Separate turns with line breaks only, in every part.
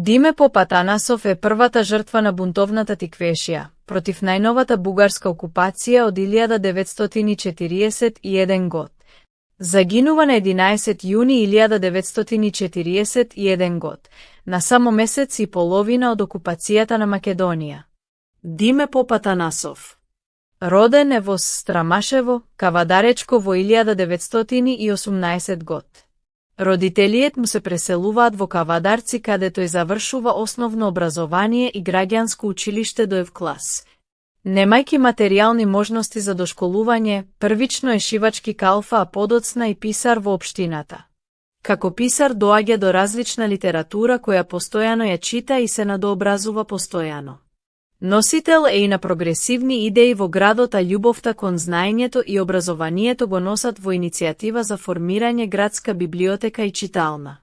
Диме Попатанасов е првата жртва на бунтовната тиквешија против најновата бугарска окупација од 1941 год. Загинува на 11 јуни 1941 год, на само месец и половина од окупацијата на Македонија.
Диме Попатанасов.
Роден е во Страмашево, Кавадаречко во 1918 год. Родителиот му се преселуваат во Кавадарци, каде тој завршува основно образование и граѓанско училиште до Евклас. Немајки материјални можности за дошколување, првично е шивачки калфа, а подоцна и писар во општината. Како писар доаѓа до различна литература која постојано ја чита и се надообразува постојано. Носител е и на прогресивни идеи во градот, а љубовта кон знаењето и образованието го носат во иницијатива за формирање градска библиотека и читална.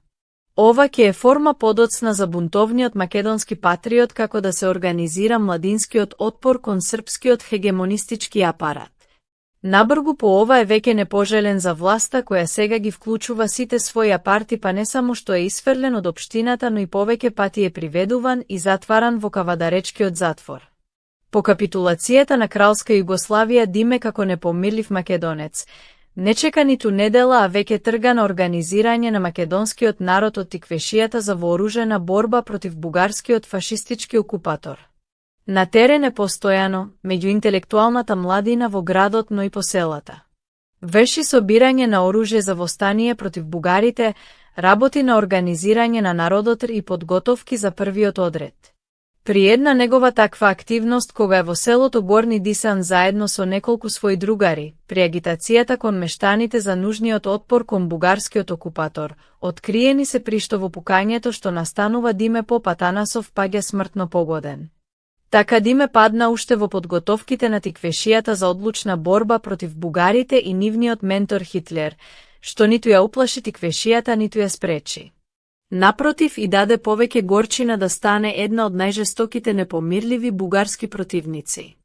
Ова ќе е форма подоцна за бунтовниот македонски патриот како да се организира младинскиот отпор кон српскиот хегемонистички апарат. Набргу по ова е веќе непожелен за власта која сега ги вклучува сите своји апарти, па не само што е исфрлен од општината, но и повеќе пати е приведуван и затваран во Кавадаречкиот затвор. По капитулацијата на Кралска Југославија Диме како непомирлив македонец не чека ниту недела, а веќе трга на организирање на македонскиот народ од тиквешијата за вооружена борба против бугарскиот фашистички окупатор. На терен е постојано, меѓу интелектуалната младина во градот, но и по селата. Врши собирање на оружје за востание против бугарите, работи на организирање на народот и подготовки за првиот одред. При една негова таква активност, кога е во селото Горни Дисан заедно со неколку своји другари, при агитацијата кон мештаните за нужниот отпор кон бугарскиот окупатор, откриени се при што во пукањето што настанува Диме Попатанасов паѓа смртно погоден. Така Диме падна уште во подготовките на тиквешијата за одлучна борба против бугарите и нивниот ментор Хитлер, што ниту ја уплаши тиквешијата, ниту ја спречи. Напротив, и даде повеќе горчина да стане една од најжестоките непомирливи бугарски противници.